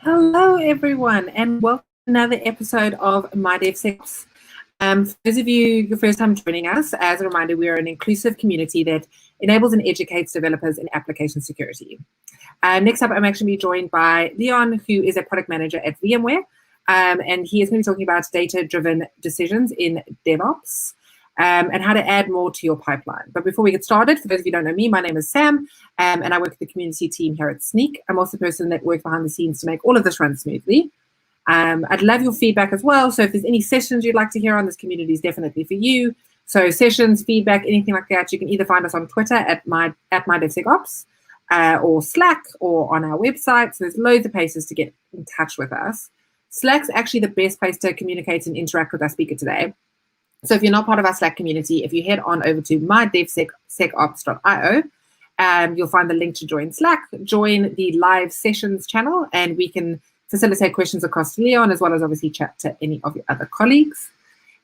Hello, everyone, and welcome to another episode of My DevSecOps. For those of you, your first time joining us, as a reminder, we are an inclusive community that enables and educates developers in application security. Next up, I'm actually joined by Leon, who is a product manager at Vmware, and he is going to be talking about data-driven decisions in DevOps. And how to add more to your pipeline. But before we get started, for those of you who don't know me, my name is Sam, and I work with the community team here at Sneak. I'm also the person that works behind the scenes to make all of this run smoothly. I'd love your feedback as well. So if there's any sessions you'd like to hear on, this community is definitely for you. So sessions, feedback, anything like that, you can either find us on Twitter at MyDevSecOps, or Slack, or on our website. So there's loads of places to get in touch with us. Slack's actually the best place to communicate and interact with our speaker today. So if you're not part of our Slack community, if you head on over to mydevsecops.io, you'll find the link to join Slack, join the live sessions channel, and we can facilitate questions across to Leon, as well as obviously chat to any of your other colleagues.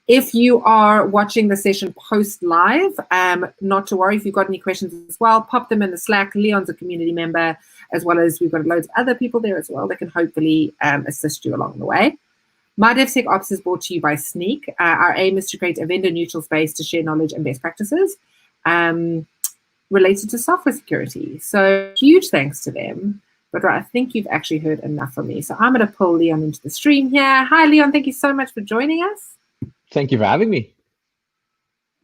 If you are watching the session post live, not to worry, if you've got any questions as well, pop them in the Slack. Leon's a community member, as well as we've got loads of other people there as well that can hopefully assist you along the way. My DevSecOps is brought to you by Sneak. Our aim is to create a vendor-neutral space to share knowledge and best practices related to software security. So huge thanks to them. But I think you've actually heard enough from me. So I'm going to pull Leon into the stream here. Hi, Leon. Thank you so much for joining us. Thank you for having me.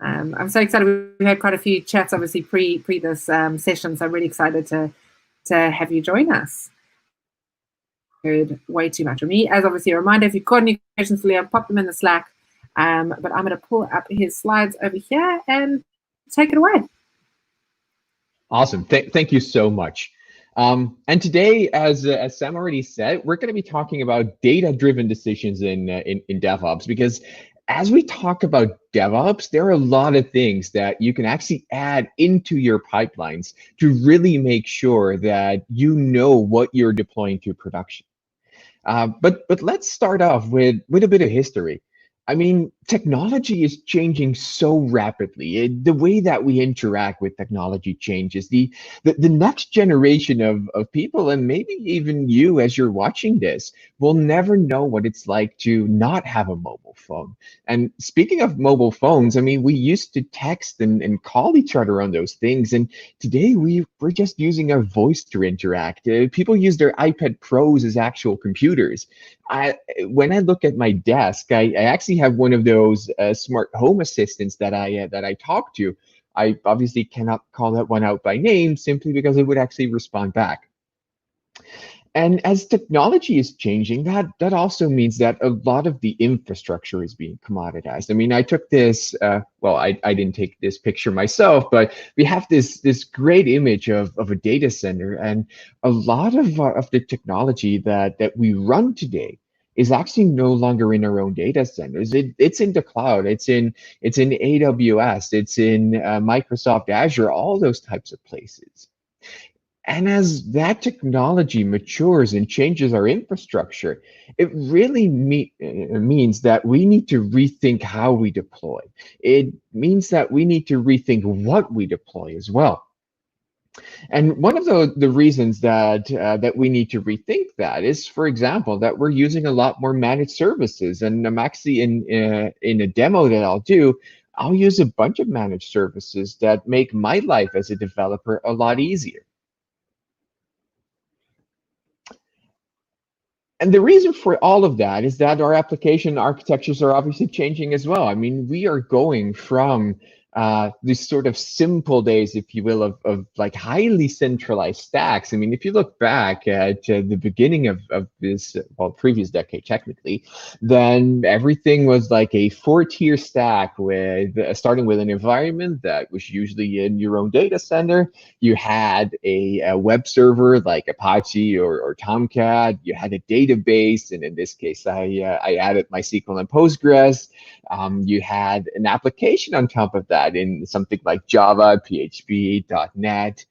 I'm so excited. We had quite a few chats, obviously, pre this session. So I'm really excited to have you join us. Heard way too much of me. As obviously a reminder, if you've got any questions for Leon, pop them in the Slack. But I'm going to pull up his slides over here and take it away. Awesome. Thank you so much. And today, as Sam already said, we're going to be talking about data-driven decisions in DevOps, because as we talk about DevOps, there are a lot of things that you can actually add into your pipelines to really make sure that you know what you're deploying to production. But let's start off with a bit of history. I mean, technology is changing so rapidly. The way that we interact with technology changes. The next generation of people, and maybe even you as you're watching this, will never know what it's like to not have a mobile phone. And speaking of mobile phones, I mean, we used to text and call each other on those things. And today we're just using our voice to interact. People use their iPad Pros as actual computers. When I look at my desk, I actually have one of those smart home assistants that I talk to. I obviously cannot call that one out by name simply because it would actually respond back. And as technology is changing, that also means that a lot of the infrastructure is being commoditized. I mean, I took this, well, I didn't take this picture myself, but we have this great image of a data center, and a lot of the technology that we run today is actually no longer in our own data centers. It's in the cloud. It's in AWS. It's in Microsoft Azure. All those types of places. And as that technology matures and changes our infrastructure, it really means that we need to rethink how we deploy. It means that we need to rethink what we deploy as well. And one of the reasons that we need to rethink that is, for example, that we're using a lot more managed services. And I'm actually in a demo that I'll do, I'll use a bunch of managed services that make my life as a developer a lot easier. And the reason for all of that is that our application architectures are obviously changing as well. I mean, we are going from these sort of simple days, if you will, of like highly centralized stacks. I mean, if you look back at the beginning of this, well, previous decade technically, then everything was like a 4-tier stack with starting with an environment that was usually in your own data center. You had a web server like Apache or Tomcat. You had a database, and in this case, I added MySQL and Postgres. You had an application on top of that in something like Java, PHP, .NET.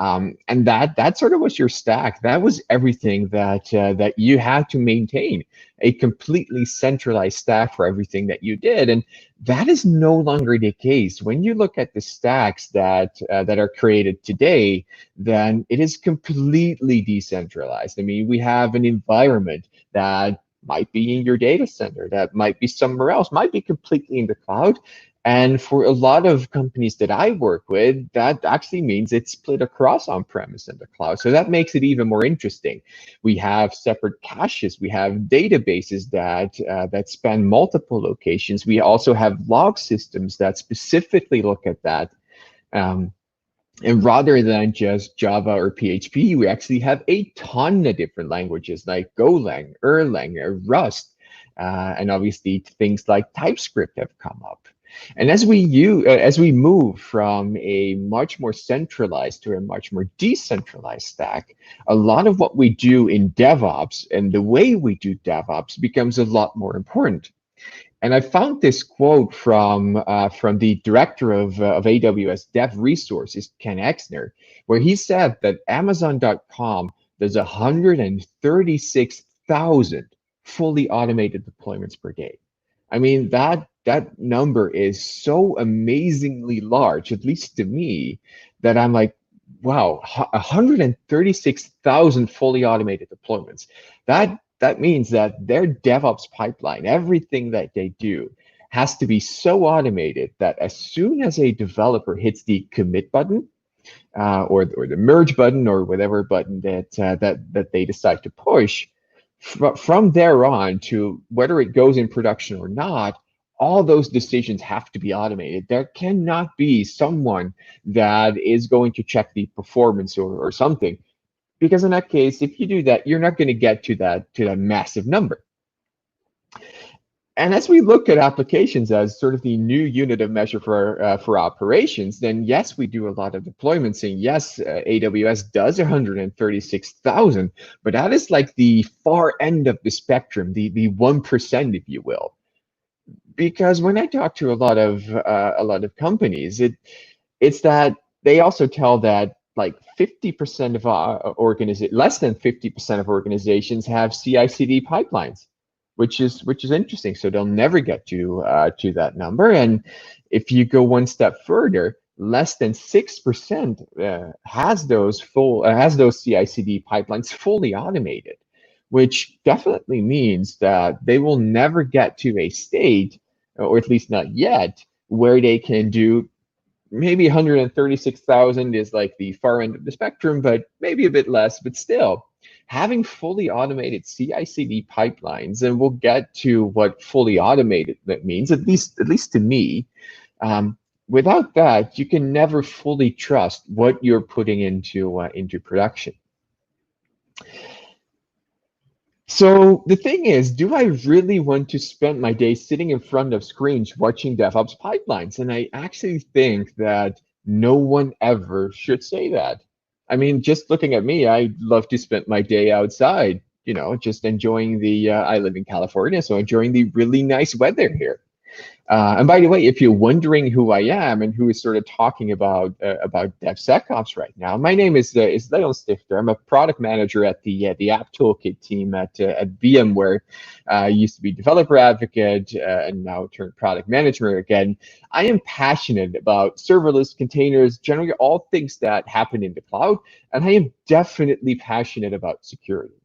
And that sort of was your stack. That was everything that you had to maintain, a completely centralized stack for everything that you did. And that is no longer the case. When you look at the stacks that are created today, then it is completely decentralized. I mean, we have an environment that might be in your data center, that might be somewhere else, might be completely in the cloud. And for a lot of companies that I work with, that actually means it's split across on-premise and the cloud. So that makes it even more interesting. We have separate caches. We have databases that span multiple locations. We also have log systems that specifically look at that. And rather than just Java or PHP, we actually have a ton of different languages like Golang, Erlang, or Rust. And obviously things like TypeScript have come up. And as we move from a much more centralized to a much more decentralized stack, a lot of what we do in DevOps and the way we do DevOps becomes a lot more important. And I found this quote from the director of AWS Dev Resources, Ken Exner, where he said that Amazon.com does 136,000 fully automated deployments per day. I mean, that number is so amazingly large, at least to me, that I'm like, wow, 136,000 fully automated deployments. That means that their DevOps pipeline, everything that they do, has to be so automated that as soon as a developer hits the commit button, or the merge button, or whatever button that they decide to push, from there on to whether it goes in production or not, all those decisions have to be automated. There cannot be someone that is going to check the performance or something, because in that case, if you do that, you're not going to get to that massive number. And as we look at applications as sort of the new unit of measure for operations, then yes, we do a lot of deployments, and yes, AWS does 136,000, but that is like the far end of the spectrum, the 1%, if you will. Because when I talk to a lot of companies, it's that they also tell that like 50% of less than 50% of organizations have CI/CD pipelines, which is interesting. So they'll never get to that number. And if you go one step further, less than 6% has those CI/CD pipelines fully automated, which definitely means that they will never get to a state, or at least not yet, where they can do maybe 136,000 is like the far end of the spectrum, but maybe a bit less, but still having fully automated CI/CD pipelines, and we'll get to what fully automated that means, at least to me. Without that, you can never fully trust what you're putting into production. So the thing is, do I really want to spend my day sitting in front of screens watching DevOps pipelines? And I actually think that no one ever should say that. I mean, just looking at me, I love to spend my day outside, just enjoying I live in California, so enjoying the really nice weather here. And by the way, if you're wondering who I am and who is sort of talking about DevSecOps right now, my name is Leon Stigter. I'm a product manager at the App Toolkit team at Vmware. I used to be developer advocate and now turned product manager again. I am passionate about serverless containers, generally all things that happen in the cloud, and I am definitely passionate about security.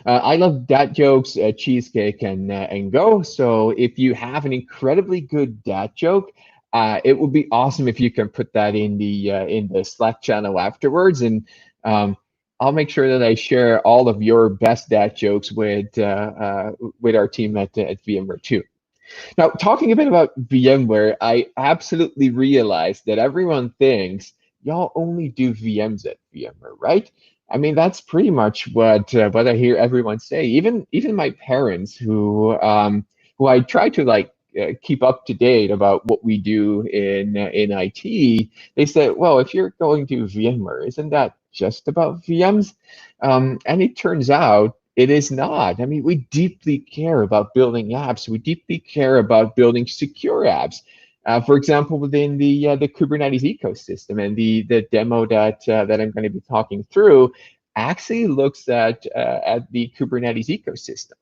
I love dad jokes, cheesecake, and go. So if you have an incredibly good dad joke, it would be awesome if you can put that in the Slack channel afterwards, and I'll make sure that I share all of your best dad jokes with our team at VMware too. Now, talking a bit about VMware, I absolutely realized that everyone thinks y'all only do VMs at VMware, right? I mean, that's pretty much what I hear everyone say. Even my parents, who I try to keep up to date about what we do in IT, they said, well, if you're going to VMware, isn't that just about VMs? And it turns out it is not. I mean, we deeply care about building apps. We deeply care about building secure apps. For example, within the Kubernetes ecosystem, and the demo that I'm going to be talking through actually looks at the Kubernetes ecosystem.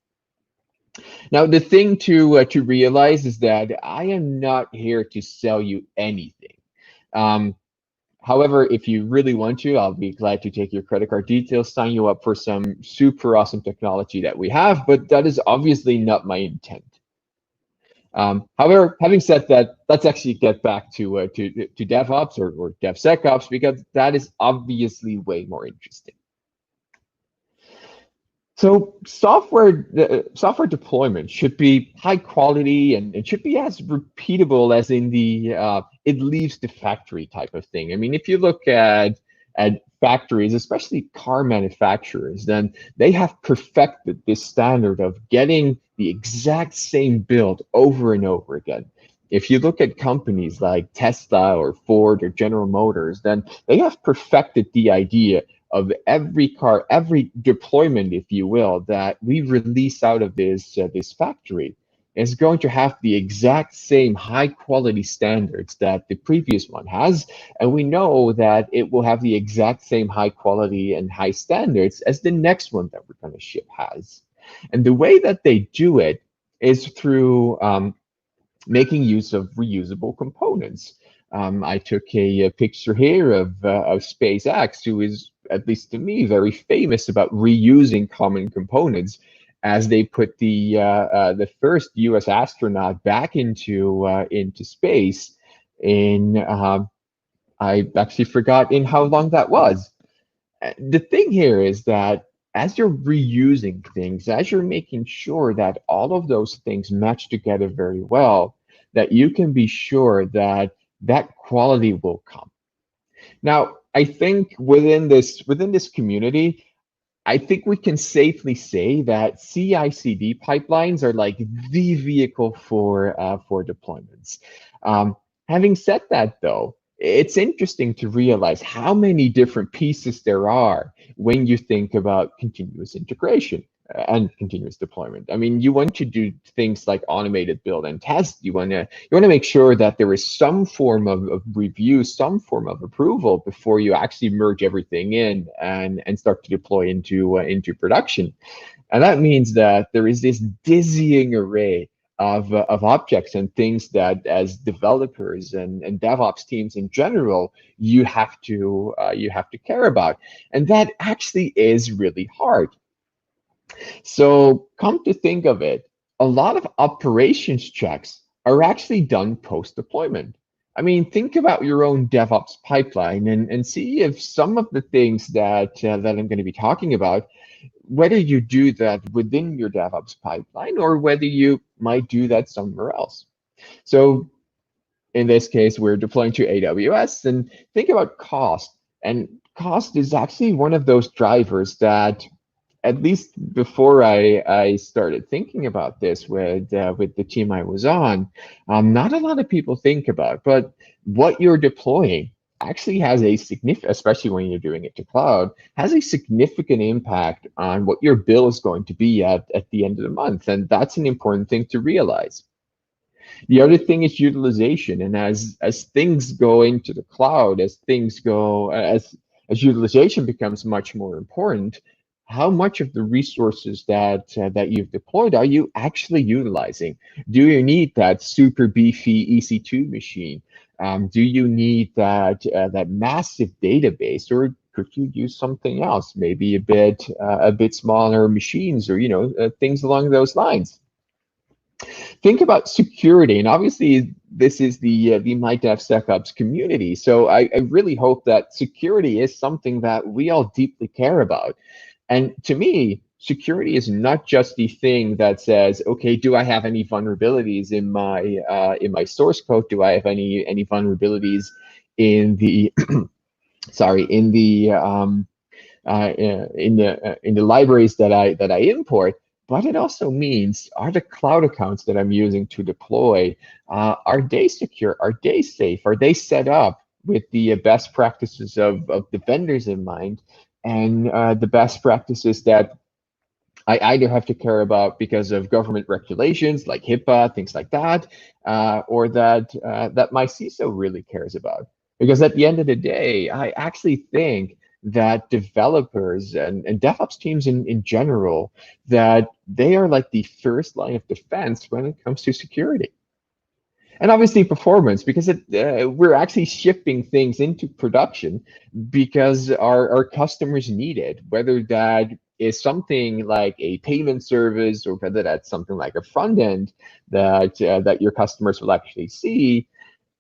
Now, the thing to realize is that I am not here to sell you anything. However, if you really want to, I'll be glad to take your credit card details, sign you up for some super awesome technology that we have, but that is obviously not my intent. However, having said that, let's actually get back to DevOps or DevSecOps, because that is obviously way more interesting. So software deployment should be high quality, and it should be as repeatable as in the it leaves the factory type of thing. I mean, if you look at factories, especially car manufacturers, then they have perfected this standard of getting the exact same build over and over again. If you look at companies like Tesla or Ford or General Motors, then they have perfected the idea of every car, every deployment, if you will, that we release out of this factory is going to have the exact same high quality standards that the previous one has. And we know that it will have the exact same high quality and high standards as the next one that we're going to ship has. And the way that they do it is through making use of reusable components. I took a picture here of SpaceX, who is, at least to me, very famous about reusing common components, as they put the first U.S. astronaut back into space in I actually forgot in how long that was. The thing here is that as you're reusing things, as you're making sure that all of those things match together very well, that you can be sure that that quality will come. Now, I think within this community, I think we can safely say that CI/CD pipelines are like the vehicle for deployments. Having said that, though, it's interesting to realize how many different pieces there are when you think about continuous integration and continuous deployment. I mean, you want to do things like automated build and test. You want to make sure that there is some form of review, some form of approval before you actually merge everything in and start to deploy into production. And that means that there is this dizzying array of objects and things that, as developers and DevOps teams in general, you have to care about, and that actually is really hard. So come to think of it, a lot of operations checks are actually done post-deployment. I mean, think about your own DevOps pipeline and see if some of the things that I'm going to be talking about, whether you do that within your DevOps pipeline or whether you might do that somewhere else. So in this case, we're deploying to AWS, and think about cost. And cost is actually one of those drivers that, at least before I started thinking about this with the team I was on, not a lot of people think about. But what you're deploying actually has a significant, especially when you're doing it to cloud, has a significant impact on what your bill is going to be at the end of the month, and that's an important thing to realize. The other thing is utilization, and as things go into the cloud, as utilization becomes much more important, how much of the resources that you've deployed are you actually utilizing? Do you need that super beefy EC2 machine? Do you need that massive database, or could you use something else? Maybe a bit smaller machines, or things along those lines. Think about security, and obviously this is the My DevSecOps community. So I really hope that security is something that we all deeply care about. And to me, security is not just the thing that says, okay, do I have any vulnerabilities in my source code? Do I have any vulnerabilities in the in the libraries that I import? But it also means, are the cloud accounts that I'm using to deploy, are they secure? Are they safe? Are they set up with the best practices of the vendors in mind, and the best practices that I either have to care about because of government regulations like HIPAA, things like that, or that my CISO really cares about. Because at the end of the day, I actually think that developers and DevOps teams in general, that they are like the first line of defense when it comes to security. And obviously performance, because we're actually shipping things into production because our customers need it, whether that is something like a payment service or whether that's something like a front end that your customers will actually see.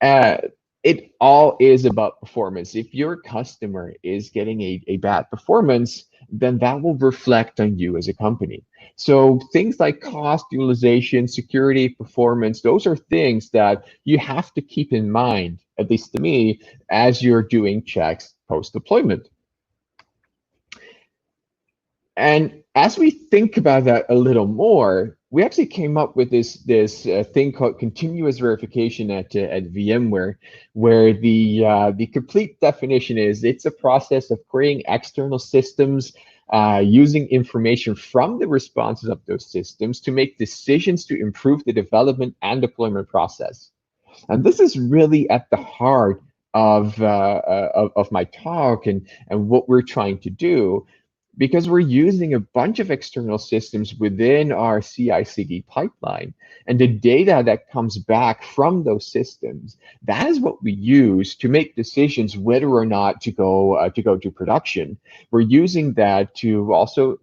Uh, it all is about performance. If your customer is getting a bad performance, then that will reflect on you as a company. So things like cost, utilization, security, performance, those are things that you have to keep in mind, at least to me, as you're doing checks post-deployment. And as we think about that a little more, we actually came up with this thing called continuous verification at VMware, where the complete definition is it's a process of creating external systems using information from the responses of those systems to make decisions to improve the development and deployment process. And this is really at the heart of my talk and what we're trying to do, because we're using a bunch of external systems within our CI/CD pipeline, and the data that comes back from those systems, that is what we use to make decisions whether or not to go to production. We're using that to also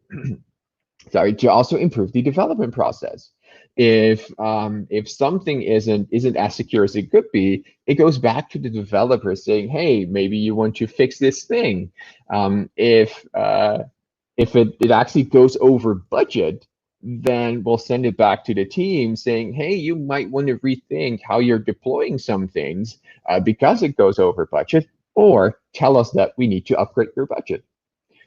improve the development process. If something isn't as secure as it could be, it goes back to the developer saying, hey, maybe you want to fix this thing. If it actually goes over budget, then we'll send it back to the team saying, hey, you might want to rethink how you're deploying some things because it goes over budget, or tell us that we need to upgrade your budget.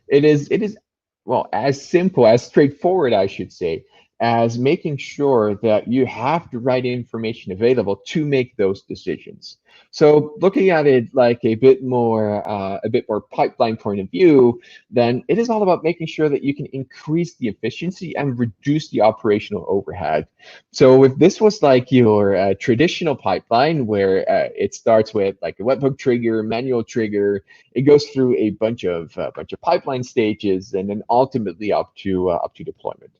It is well, as simple, as straightforward, I should say, as making sure that you have the right information available to make those decisions. So looking at it like a bit more pipeline point of view, then it is all about making sure that you can increase the efficiency and reduce the operational overhead. So if this was like your traditional pipeline where it starts with like a webhook trigger, manual trigger, it goes through a bunch of pipeline stages, and then ultimately up to deployment.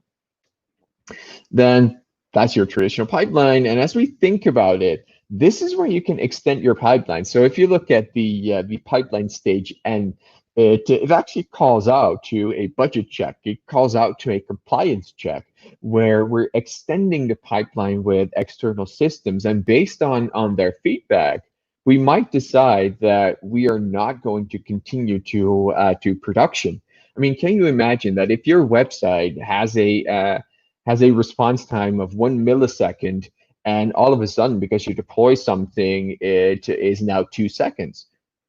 Then that's your traditional pipeline. And as we think about it, this is where you can extend your pipeline. So if you look at the pipeline stage, and it actually calls out to a budget check, it calls out to a compliance check, where we're extending the pipeline with external systems. And based on their feedback, we might decide that we are not going to continue to production. I mean, can you imagine that if your website has a response time of 1 millisecond, and all of a sudden, because you deploy something, it is now 2 seconds?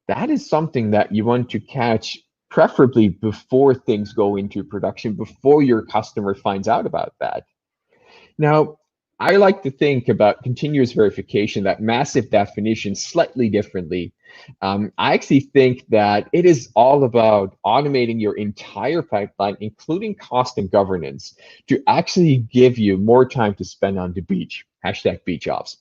That is something that you want to catch, preferably before things go into production, before your customer finds out about that. Now, I like to think about continuous verification, that massive definition, slightly differently. I actually think that it is all about automating your entire pipeline, including cost and governance, to actually give you more time to spend on the beach, #BeachOps.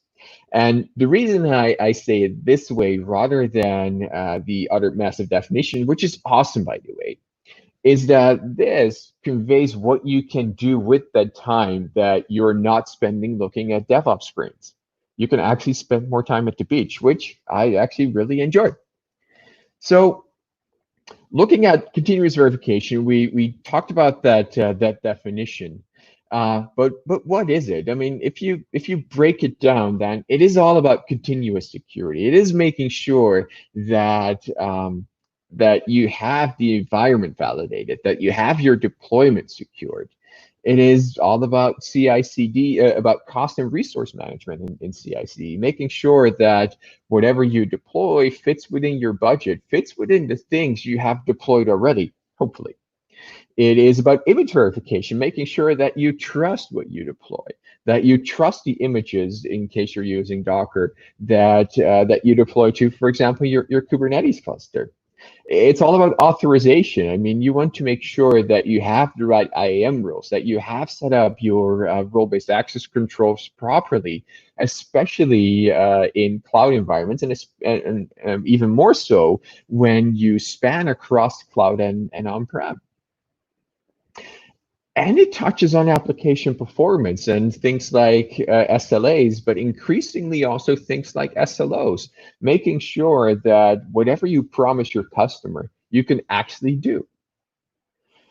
And the reason I say it this way rather than the other massive definition, which is awesome, by the way, is that this conveys what you can do with that time that you're not spending looking at DevOps sprints. You can actually spend more time at the beach, which I actually really enjoy. So looking at continuous verification, we talked about that definition. But what is it? I mean, if you break it down, then it is all about continuous security. It is making sure that that you have the environment validated, that you have your deployment secured. It is all about CI/CD, about cost and resource management in CI/CD, making sure that whatever you deploy fits within your budget, fits within the things you have deployed already, hopefully. It is about image verification, making sure that you trust what you deploy, that you trust the images, in case you're using Docker, that you deploy to, for example, your Kubernetes cluster. It's all about authorization. I mean, you want to make sure that you have the right IAM rules, that you have set up your role-based access controls properly, especially in cloud environments, and even more so when you span across cloud and on-prem. And it touches on application performance and things like SLAs, but increasingly also things like SLOs, making sure that whatever you promise your customer, you can actually do.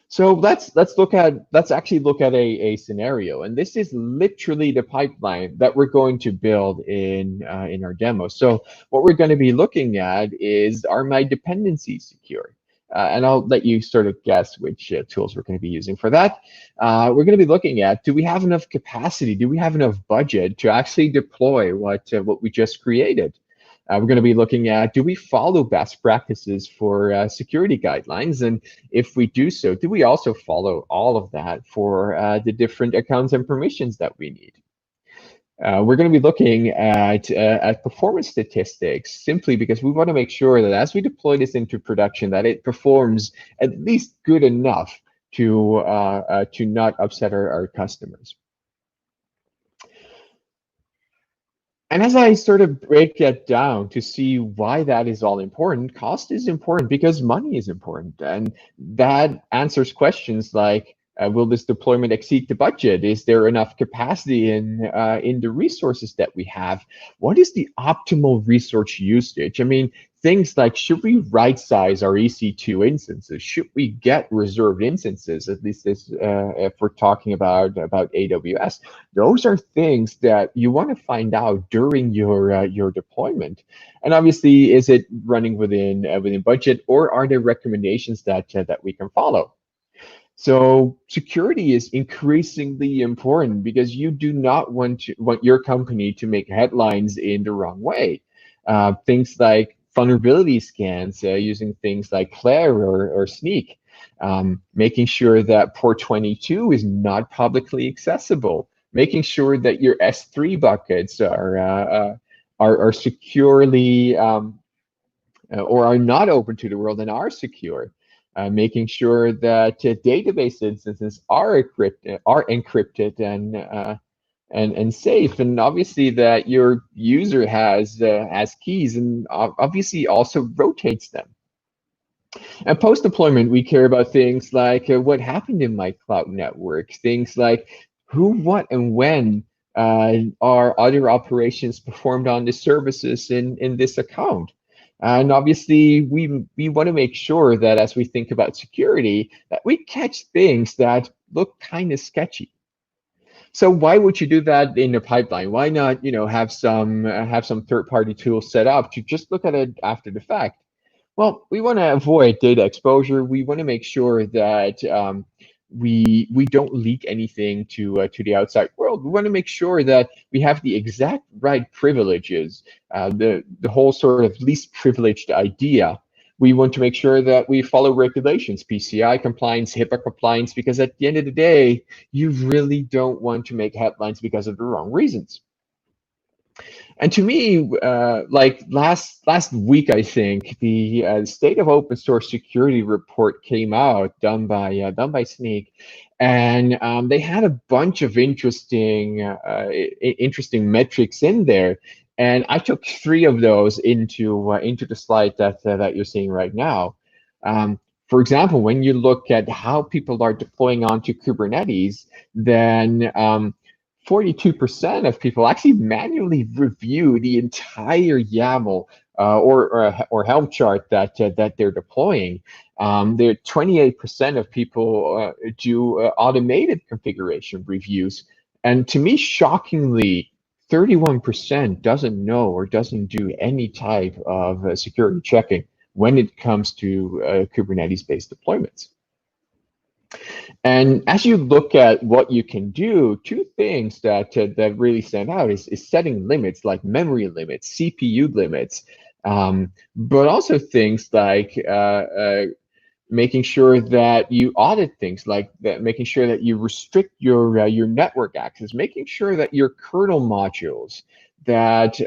So let's actually look at a scenario, and this is literally the pipeline that we're going to build in our demo. So what we're going to be looking at is, are my dependencies secure? And I'll let you sort of guess which tools we're going to be using for that. We're going to be looking at, do we have enough capacity? Do we have enough budget to actually deploy what we just created? We're going to be looking at, do we follow best practices for security guidelines? And if we do so, do we also follow all of that for the different accounts and permissions that we need? We're going to be looking at performance statistics, simply because we want to make sure that as we deploy this into production, that it performs at least good enough to not upset our customers. And as I sort of break that down to see why that is all important, cost is important because money is important. And that answers questions like, will this deployment exceed the budget? Is there enough capacity in the resources that we have? What is the optimal resource usage? I mean, things like, should we right size our EC2 instances? Should we get reserved instances? At least this, if we're talking about AWS, those are things that you want to find out during your deployment. And obviously, is it running within budget, or are there recommendations that we can follow? So security is increasingly important because you do not want your company to make headlines in the wrong way. Things like vulnerability scans using things like Claire or Sneak, making sure that port 22 is not publicly accessible, making sure that your S3 buckets are securely or are not open to the world and are secure. Making sure that database instances are encrypted and safe, and obviously that your user has keys, and obviously also rotates them. And post-deployment, we care about things like what happened in my cloud network, things like who, what, and when are other operations performed on the services in this account. And obviously, we want to make sure that as we think about security, that we catch things that look kind of sketchy. So why would you do that in the pipeline? Why not, have some third-party tools set up to just look at it after the fact? Well, we want to avoid data exposure. We want to make sure that we don't leak anything to the outside world. We want to make sure that we have the exact right privileges, the whole sort of least privileged idea. We want to make sure that we follow regulations, PCI compliance, HIPAA compliance, because at the end of the day, you really don't want to make headlines because of the wrong reasons. And to me, like last week, I think the State of Open Source Security report came out, done by Sneak, and they had a bunch of interesting metrics in there. And I took 3 of those into the slide that you're seeing right now. For example, when you look at how people are deploying onto Kubernetes, then 42% of people actually manually review the entire YAML or Helm chart that they're deploying. There 28% of people do automated configuration reviews, and to me, shockingly, 31% doesn't know or doesn't do any type of security checking when it comes to Kubernetes-based deployments. And as you look at what you can do, 2 things that really stand out is setting limits like memory limits, CPU limits, but also things like making sure that you audit things like that, making sure that you restrict your network access, making sure that your kernel modules, that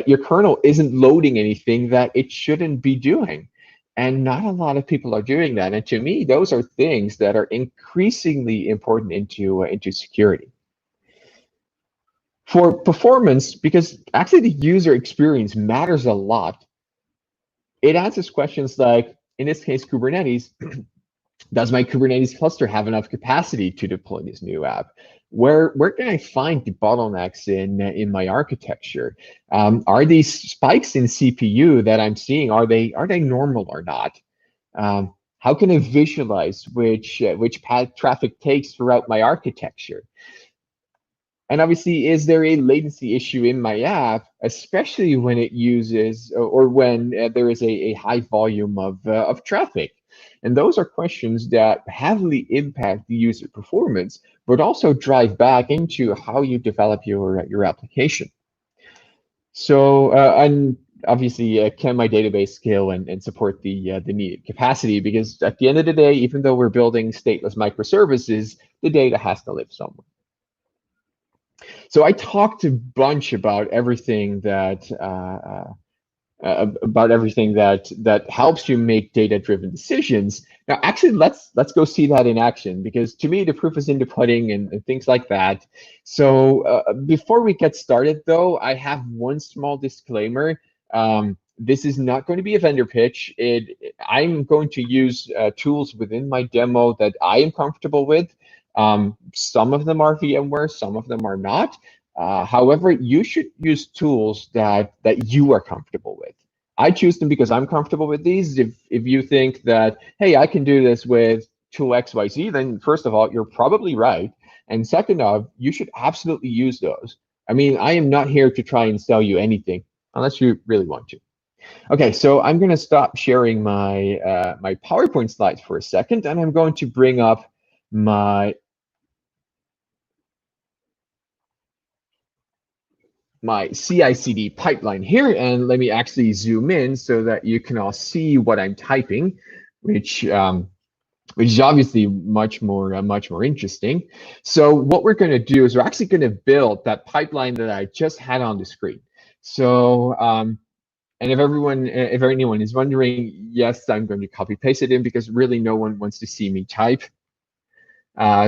your kernel isn't loading anything that it shouldn't be doing. And not a lot of people are doing that. And to me, those are things that are increasingly important into security. For performance, because actually the user experience matters a lot, it answers questions like, in this case, Kubernetes, does my Kubernetes cluster have enough capacity to deploy this new app? Where can I find the bottlenecks in my architecture? Are these spikes in CPU that I'm seeing, are they normal or not? How can I visualize which path traffic takes throughout my architecture? And obviously, is there a latency issue in my app, especially when it uses or when there is a high volume of traffic? And those are questions that heavily impact the user performance, but also drive back into how you develop your application. So, and obviously, can my database scale and support the needed capacity? Because at the end of the day, even though we're building stateless microservices, the data has to live somewhere. So I talked a bunch about everything that helps you make data-driven decisions. Now, actually, let's go see that in action, because to me, the proof is in the pudding and things like that. So before we get started, though, I have one small disclaimer. This is not going to be a vendor pitch. I'm going to use tools within my demo that I am comfortable with. Some of them are VMware, some of them are not. However, you should use tools that you are comfortable with. I choose them because I'm comfortable with these. If you think that, hey, I can do this with tool XYZ, then first of all, you're probably right. And second of, you should absolutely use those. I mean, I am not here to try and sell you anything unless you really want to. Okay, so I'm going to stop sharing my my PowerPoint slides for a second, and I'm going to bring up my CI/CD pipeline here, and let me actually zoom in so that you can all see what I'm typing, which is obviously much more interesting. So what we're going to do is we're actually going to build that pipeline that I just had on the screen. So and if anyone is wondering, yes, I'm going to copy paste it in because really no one wants to see me type.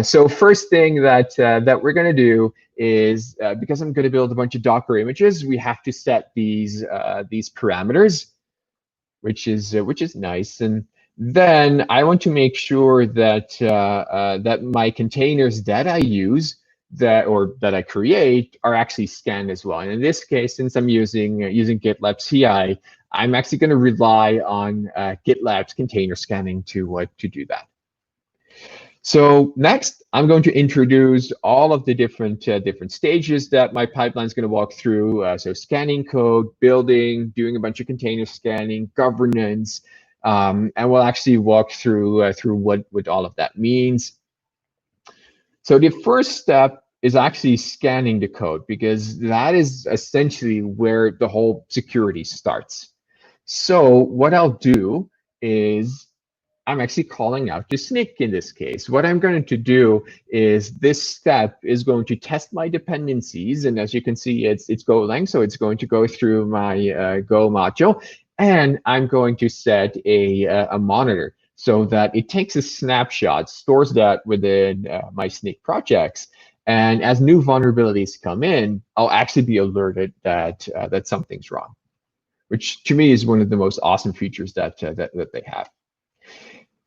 So first thing that we're going to do is because I'm going to build a bunch of Docker images, we have to set these parameters, which is nice. And then I want to make sure that that my containers that I use that I create are actually scanned as well. And in this case, since I'm using GitLab CI, I'm actually going to rely on GitLab's container scanning to do that. So next, I'm going to introduce all of the different stages that my pipeline is going to walk through. So scanning code, building, doing a bunch of container scanning, governance, and we'll actually walk through what all of that means. So the first step is actually scanning the code, because that is essentially where the whole security starts. So what I'll do is I'm actually calling out to Snig in this case. What I'm going to do is this step is going to test my dependencies. And as you can see, it's Golang, so it's going to go through my Go module. And I'm going to set a monitor so that it takes a snapshot, stores that within my Snig projects. And as new vulnerabilities come in, I'll actually be alerted that that something's wrong, which to me is one of the most awesome features that they have.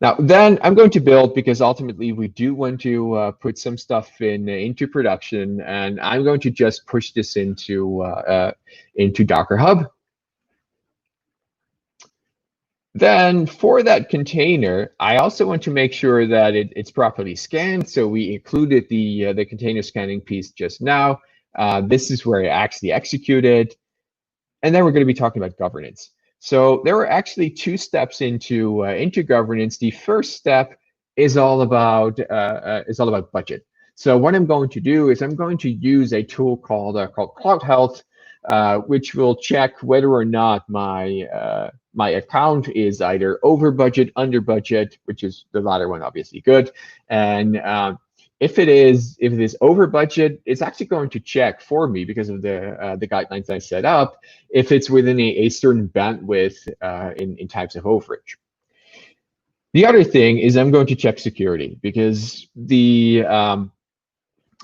Now, then I'm going to build, because ultimately we do want to put some stuff into production, and I'm going to just push this into Docker Hub. Then for that container, I also want to make sure that it's properly scanned. So we included the container scanning piece just now. This is where I actually executed. And then we're going to be talking about governance. So there are actually two steps into governance. The first step is all about budget. So what I'm going to do is I'm going to use a tool called Cloud Health, which will check whether or not my my account is either over budget, under budget, which is the latter one, obviously good. And if it is over budget, it's actually going to check for me, because of the guidelines I set up, if it's within a certain bandwidth in types of overage. The other thing is I'm going to check security, because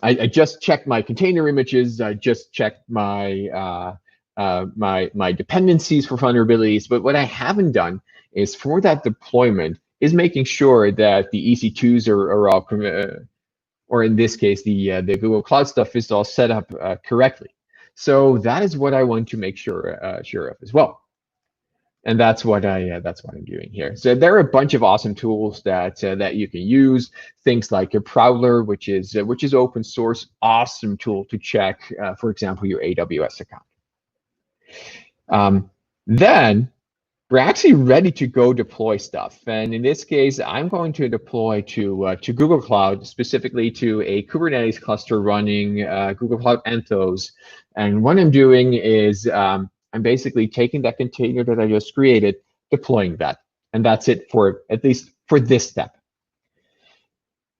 I just checked my container images. I just checked my my dependencies for vulnerabilities. But what I haven't done is, for that deployment, is making sure that the EC2s are all, or in this case, the Google Cloud stuff is all set up correctly. So that is what I want to make sure of as well. And that's what I'm doing here. So there are a bunch of awesome tools that you can use. Things like a Prowler, which is open source, awesome tool to check, for example, your AWS account. Then we're actually ready to go deploy stuff. And in this case, I'm going to deploy to Google Cloud, specifically to a Kubernetes cluster running Google Cloud Anthos. And what I'm doing is I'm basically taking that container that I just created, deploying that. And that's it, for at least for this step.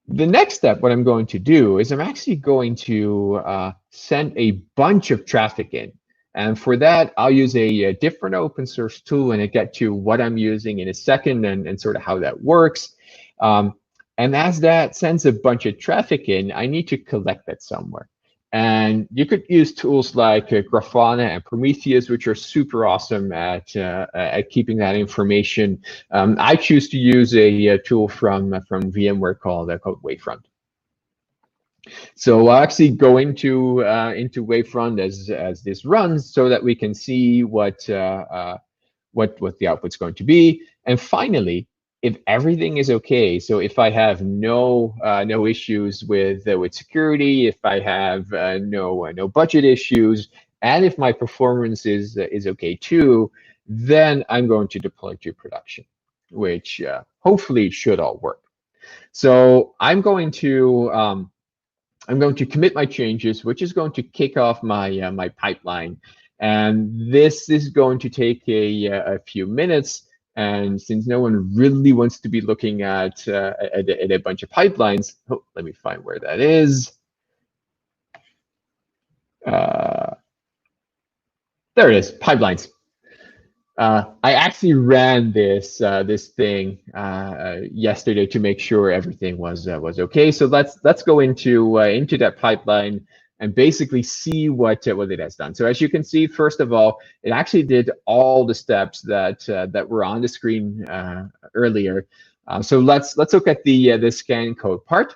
The next step, what I'm going to do is I'm actually going to send a bunch of traffic in. And for that, I'll use a different open source tool, and I'll get to what I'm using in a second, and sort of how that works. And as that sends a bunch of traffic in, I need to collect that somewhere. And you could use tools like Grafana and Prometheus, which are super awesome at keeping that information. I choose to use a tool from VMware called Wavefront. So I'll actually go into Wavefront as this runs, so that we can see what the output's going to be. And finally, if everything is okay, so if I have no issues with security, if I have no budget issues, and if my performance is okay too, then I'm going to deploy to production, which hopefully should all work. So I'm going to commit my changes, which is going to kick off my my pipeline, and this is going to take a few minutes. And since no one really wants to be looking at a bunch of pipelines, let me find where that is. There it is, pipelines. I actually ran this thing yesterday to make sure everything was okay. So let's go into that pipeline and basically see what it has done. So as you can see, first of all, it actually did all the steps that were on the screen earlier. So let's look at the scan code part.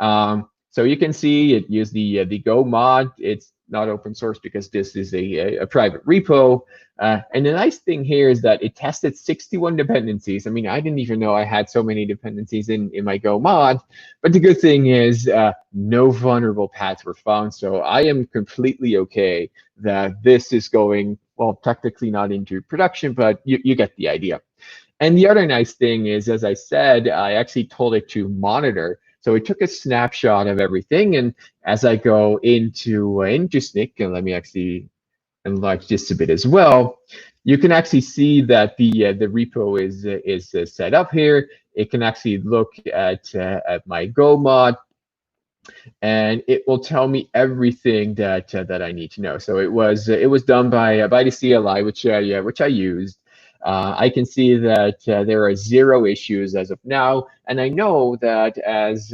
So you can see it used the Go mod. It's not open source because this is a private repo. And the nice thing here is that it tested 61 dependencies. I mean, I didn't even know I had so many dependencies in my Go mod. But the good thing is no vulnerable paths were found. So I am completely okay that this is going, well, technically not into production, but you get the idea. And the other nice thing is, as I said, I actually told it to monitor. So it took a snapshot of everything, and as I go into Snyk, and let me actually enlarge this a bit as well, you can actually see that the repo is set up here. It can actually look at my Go mod, and it will tell me everything that I need to know. So it was done by the CLI, which I used. I can see that there are 0 issues as of now, and I know that as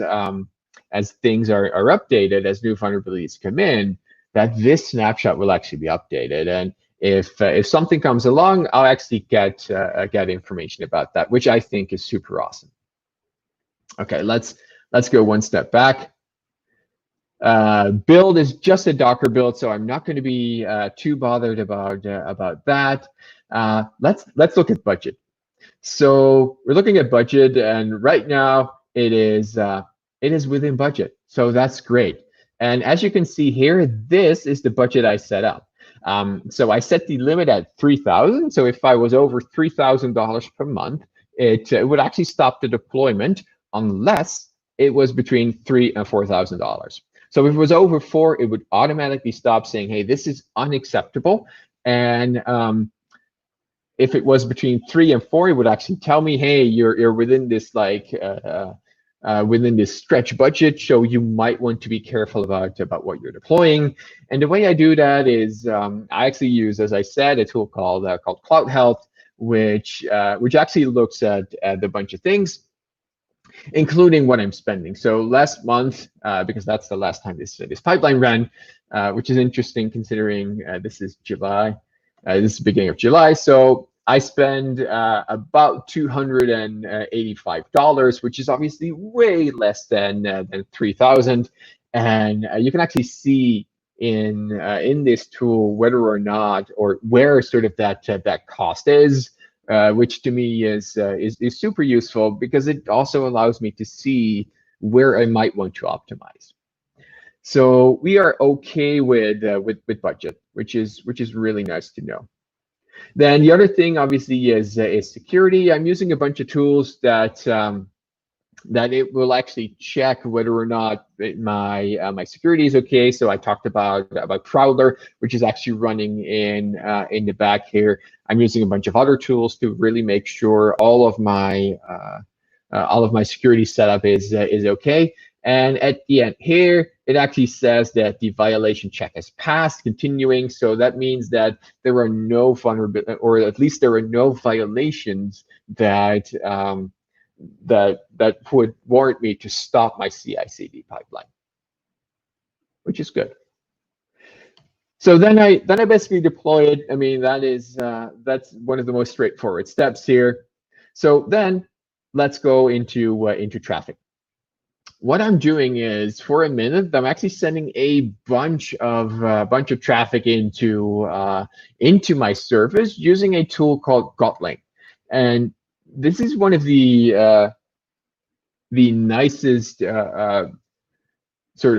things are updated, as new vulnerabilities come in, that this snapshot will actually be updated. And if something comes along, I'll actually get information about that, which I think is super awesome. Okay, let's go one step back. Build is just a Docker build, so I'm not going to be too bothered about that. Let's look at budget. So we're looking at budget, and right now it is within budget. So that's great. And as you can see here, this is the budget I set up. So I set the limit at $3,000. So if I was over $3,000 per month, it would actually stop the deployment unless it was between $3,000 and $4,000. So if it was over 4, it would automatically stop, saying, hey, this is unacceptable. And if it was between 3 and 4, it would actually tell me, hey, you're within this within this stretch budget, so you might want to be careful about what you're deploying. And the way I do that is I actually use, as I said, a tool called Cloud Health, which actually looks at a bunch of things, including what I'm spending. So last month, because that's the last time this pipeline ran, which is interesting considering this is July. This is the beginning of July. So I spend about $285, which is obviously way less than 3,000. And you can actually see in this tool whether or not, or where sort of that cost is. Which to me is super useful because it also allows me to see where I might want to optimize. So we are okay with budget, which is really nice to know. Then the other thing obviously is security. I'm using a bunch of tools that it will actually check whether or not my security is okay. So I talked about Prowler, which is actually running in the back here. I'm using a bunch of other tools to really make sure all of my security setup is okay. And at the end here, it actually says that the violation check has passed, continuing. So that means that there are no vulnerabilities, or at least there are no violations that that would warrant me to stop my CI/CD pipeline, which is good. So then I basically deploy it. I mean, that's one of the most straightforward steps here. So then let's go into traffic. What I'm doing is, for a minute, I'm actually sending a bunch of traffic into my service using a tool called Kotlin. And this is one of the nicest sort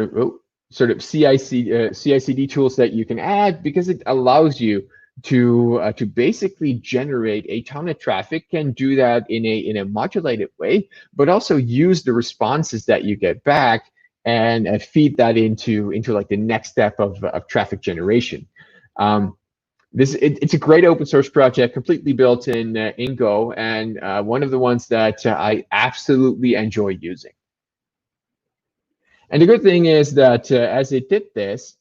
of CI/CD tools that you can add, because it allows you to basically generate a ton of traffic, can do that in a modulated way, but also use the responses that you get back and feed that into like the next step of traffic generation. It's a great open source project, completely built in Go, and one of the ones that I absolutely enjoy using. And the good thing is that as it did this,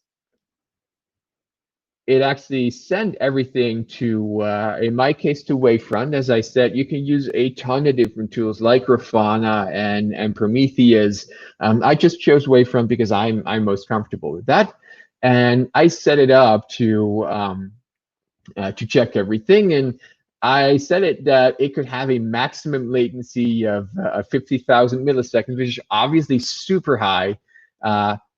it actually sent everything to, in my case, to Wavefront. As I said, you can use a ton of different tools like Grafana and Prometheus. I just chose Wavefront because I'm most comfortable with that, and I set it up to check everything. And I set it that it could have a maximum latency of 50,000 milliseconds, which is obviously super high.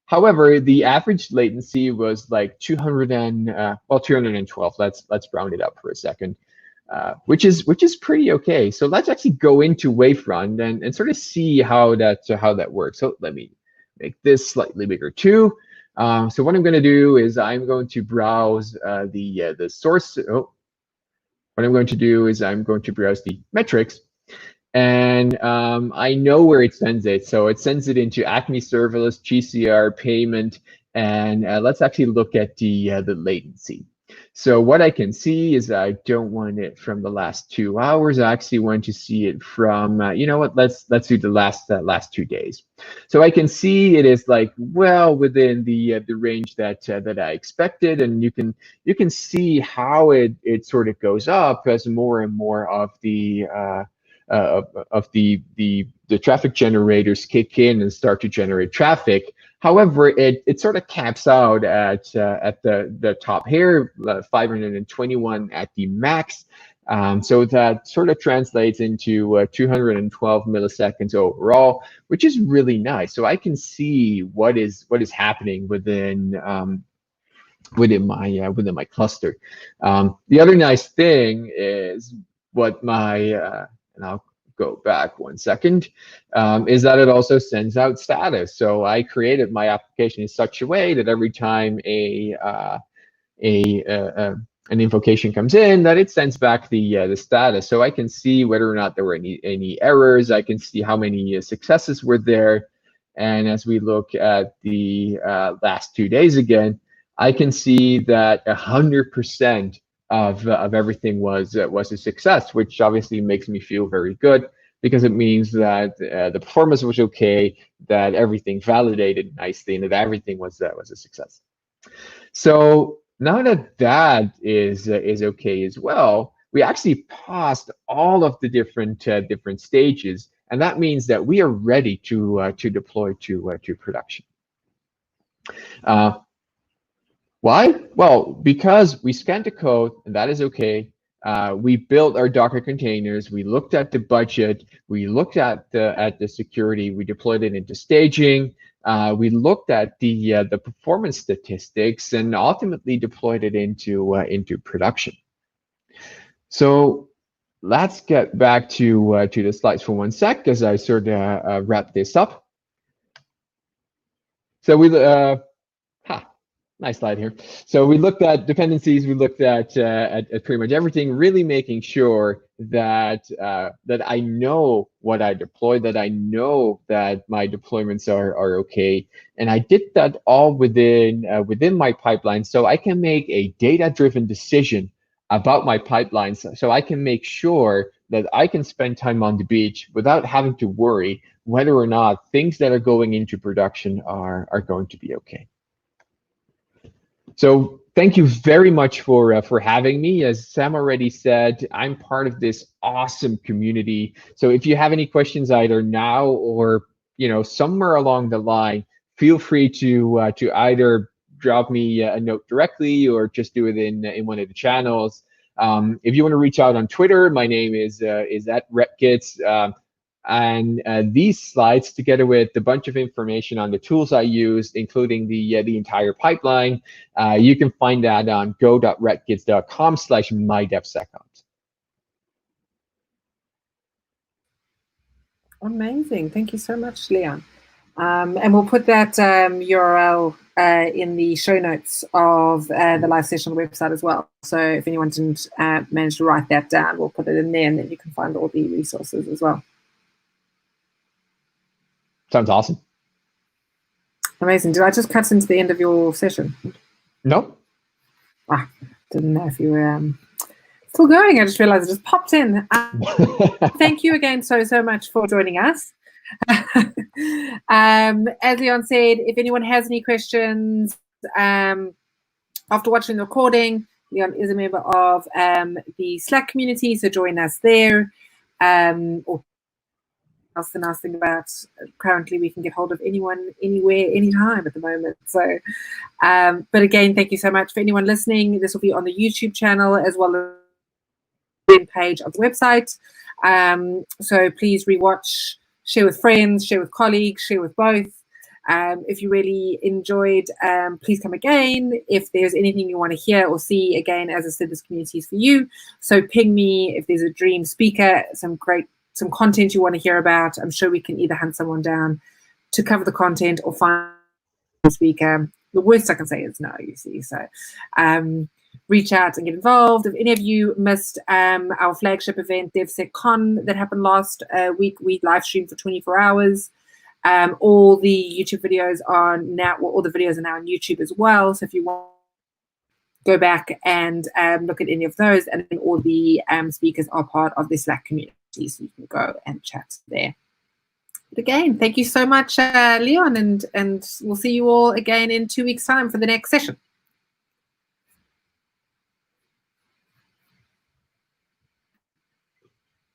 However, the average latency was like 212. Let's round it up for a second, which is pretty okay. So let's actually go into Wavefront and sort of see how that works. So let me make this slightly bigger too. So what I'm going to do is I'm going to browse the source. Oh, what I'm going to do is I'm going to browse the metrics. And I know where it sends it. So it sends it into Acme Serverless, GCR, payment, and let's actually look at the latency. So what I can see is I don't want it from the last 2 hours. I actually want to see it from, you know what, let's do the last 2 days. So I can see it is like well within the range that I expected, and you can see how it sort of goes up as more and more of the traffic generators kick in and start to generate traffic. However, it sort of caps out at the top here, 521 at the max. So that sort of translates into 212 milliseconds overall, which is really nice. So I can see what is happening within my cluster. The other nice thing is what my and I'll go back 1 second, is that it also sends out status. So I created my application in such a way that every time an invocation comes in, that it sends back the status. So I can see whether or not there were any errors. I can see how many successes were there. And as we look at the last 2 days again, I can see that 100% of everything was a success, which obviously makes me feel very good, because it means that the performance was okay, that everything validated nicely, and that everything was a success. So now that is okay as well, we actually passed all of the different stages, and that means that we are ready to deploy to production. Why? Well, because we scanned the code, and that is okay. We built our Docker containers. We looked at the budget. We looked at the security. We deployed it into staging. We looked at the performance statistics, and ultimately deployed it into production. So let's get back to the slides for one sec as I sort of wrap this up. So we nice slide here. So we looked at dependencies. We looked at pretty much everything, really making sure that that I know what I deploy, that I know that my deployments are okay, and I did that all within my pipeline, so I can make a data-driven decision about my pipelines. So I can make sure that I can spend time on the beach without having to worry whether or not things that are going into production are going to be okay. So thank you very much for having me. As Sam already said, I'm part of this awesome community. So if you have any questions either now or somewhere along the line, feel free to either drop me a note directly or just do it in one of the channels. If you want to reach out on Twitter, my name is @RetKits. And these slides, together with a bunch of information on the tools I used, including the entire pipeline, you can find that on go.retkits.com/mydevsecops. Amazing. Thank you so much, Leon. And we'll put that URL in the show notes of the live session website as well. So if anyone didn't manage to write that down, we'll put it in there, and then you can find all the resources as well. Sounds awesome. Amazing. Did I just cut into the end of your session? No. Didn't know if you were still going. I just realized it just popped in. Thank you again so much for joining us. As Leon said, if anyone has any questions after watching the recording, Leon is a member of the Slack community, so join us there. Or else the nice thing about currently we can get hold of anyone, anywhere, anytime at the moment. So, but again, thank you so much for anyone listening. This will be on the YouTube channel as well as the page of the website. So please rewatch, share with friends, share with colleagues, share with both. If you really enjoyed, please come again. If there's anything you want to hear or see, again, as I said, this community is for you. So ping me if there's a dream speaker, some content you want to hear about. I'm sure we can either hunt someone down to cover the content or find a speaker. The worst I can say is no, you see. So reach out and get involved. If any of you missed our flagship event, DevSecCon, that happened last week, we live streamed for 24 hours. All the YouTube videos are now, all the videos are now on YouTube as well. So if you want, go back and look at any of those, and then all the speakers are part of the Slack community, so you can go and chat there. But again, thank you so much, Leon, and we'll see you all again in 2 weeks' time for the next session.